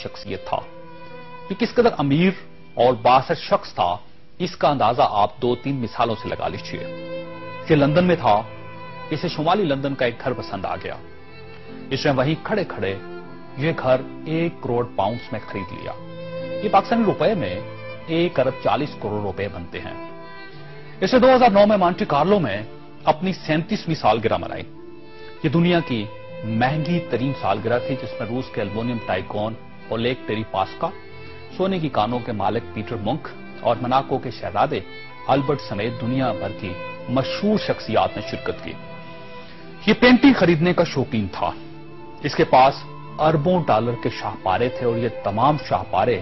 शख्सियत था। ये किस कदर अमीर और बासर शख्स था, इसका अंदाजा आप 2-3 मिसालों से लगा लीजिए। ये लंदन में था, इसे शुमाली लंदन का एक घर पसंद आ गया। इसने वहीं खड़े खड़े ये घर 1 करोड़ पाउंड्स में खरीद लिया। ये पाकिस्तानी रुपए में 1 अरब 40 करोड़ रुपए बनते हैं। इसने 2009 में मॉन्टे कार्लो में अपनी 37वीं सालगिरह मनाई। ये दुनिया की महंगी तरीन सालगिरह थी, जिसमें रूस के एल्युमिनियम टाइकॉन ओलेग टेरिपास्का, सोने की कानों के मालिक पीटर मुंक और मोनाको के शहजादे अल्बर्ट समेत दुनिया भर की मशहूर शख्सियात ने शिरकत की। ये पेंटिंग खरीदने का शौकीन था। इसके पास अरबों डॉलर के शाहपारे थे और ये तमाम शाहपारे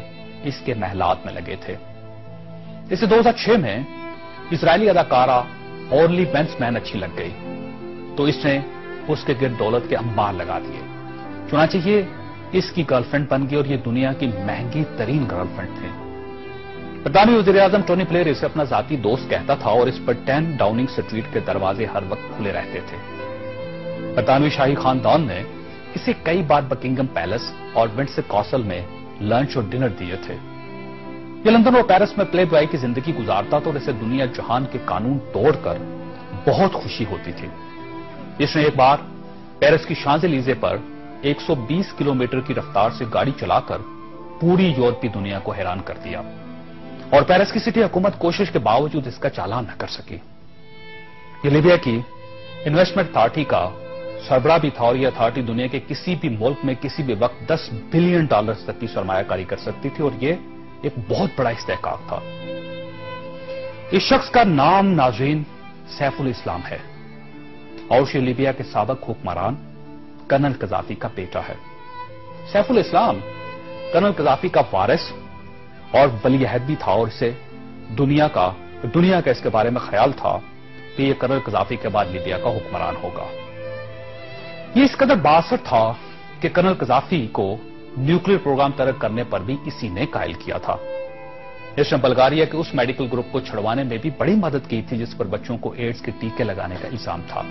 इसके महलात में लगे थे। इसे 2006 में इजरायली अदाकारा ऑर्ली बेंसमैन अच्छी लग गई, तो इसने उसके गिर्द दौलत के अंबार लगा दिए। चुनांचे ये इसकी गर्लफ्रेंड बन गई और ये दुनिया की महंगी तरीन गर्लफ्रेंड थी। बरतानवी वज़ीर-ए-आज़म टोनी ब्लेयर इसे अपना जाती दोस्त कहता था और इस पर 10 डाउनिंग स्ट्रीट के दरवाजे हर वक्त खुले रहते थे। बरतानवी शाही खानदान ने इसे कई बार बकिंगम पैलेस और विंडसर कासल में लंच और डिनर दिए थे। ये लंदन और पेरिस में प्ले बॉय की जिंदगी गुजारता था और इसे दुनिया जहान के कानून तोड़कर बहुत खुशी होती थी। इसने एक बार पेरिस की शांज़-एलीज़े पर 120 किलोमीटर की रफ्तार से गाड़ी चलाकर पूरी यूरोपीय दुनिया को हैरान कर दिया और पेरिस की सिटी हुकूमत कोशिश के बावजूद इसका चालान न कर सकी। ये लीबिया की इन्वेस्टमेंट अथॉरिटी का सरबराह भी था और यह अथॉरिटी दुनिया के किसी भी मुल्क में किसी भी वक्त $10 बिलियन तक की सरमायाकारी कर सकती थी और यह एक बहुत बड़ा इस्तेहकाक था। इस शख्स का नाम नाज़रीन सैफुल इस्लाम है और ये लीबिया के साबिक हुक्मरान कर्नल कज़ाफी का बेटा है। सैफुल इस्लाम कर्नल कज़ाफी का वारिस और वली अहद भी था और इसे दुनिया का इसके बारे में ख्याल था कि यह कर्नल कज़ाफी के बाद लीबिया का हुक्मरान होगा। ये इस कदर बासर था कि कर्नल कज़ाफी को न्यूक्लियर प्रोग्राम तरक करने पर भी इसी ने कायल किया था। इसने बल्गारिया के उस मेडिकल ग्रुप को छुड़वाने में भी बड़ी मदद की थी जिस पर बच्चों को एड्स के टीके लगाने का इल्जाम था।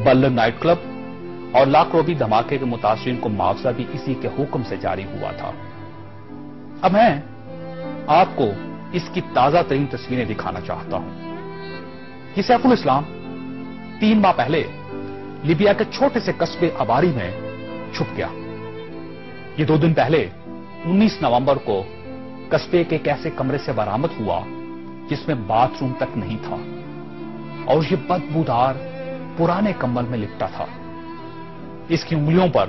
बल्लर नाइट क्लब और लाकरोबी धमाके के मुतासिरीन को मुआवजा भी इसी के हुक्म से जारी हुआ था। अब मैं आपको इसकी ताजा तरीन तस्वीरें दिखाना चाहता हूं। ये सैफुल इस्लाम 3 माह पहले लीबिया के छोटे से कस्बे अबारी में छुप गया। ये 2 दिन पहले 19 नवंबर को कस्बे के एक ऐसे कमरे से बरामद हुआ जिसमें बाथरूम तक नहीं था और ये बदबूदार पुराने कंबल में लिपटा था। इसकी उंगलियों पर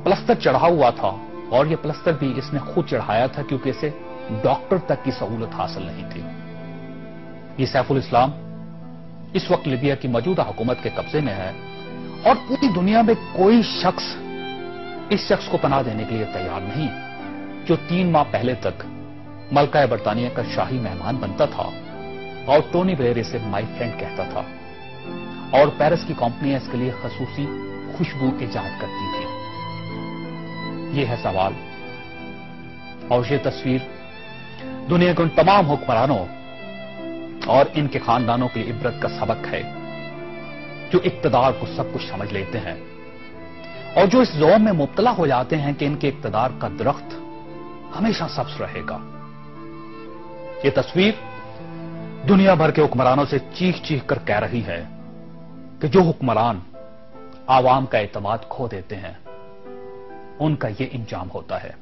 प्लस्तर चढ़ा हुआ था और यह प्लस्तर भी इसने खुद चढ़ाया था क्योंकि इसे डॉक्टर तक की सहूलत हासिल नहीं थी। ये सैफुल इस्लाम इस वक्त लीबिया की मौजूदा हुकूमत के कब्जे में है और पूरी दुनिया में कोई शख्स इस शख्स को पनाह देने के लिए तैयार नहीं, जो 3 माह पहले तक मलका बरतानिया का शाही मेहमान बनता था और टोनी ब्लेयर इसे माई फ्रेंड कहता था और पेरिस की कंपनियां इसके लिए खसूसी खुशबू इजाद करती थी। ये है सवाल और ये तस्वीर दुनिया के उन तमाम हुक्मरानों और इनके खानदानों के लिए इबरत का सबक है जो इक्तदार को सब कुछ समझ लेते हैं और जो इस ज़ौम में मुब्तला हो जाते हैं कि इनके इक्तदार का दरख्त हमेशा सब्ज रहेगा। ये तस्वीर दुनिया भर के हुक्मरानों से चीख चीख कर कह रही है कि जो हुक्मरान आवाम का एतमाद खो देते हैं उनका ये इंजाम होता है।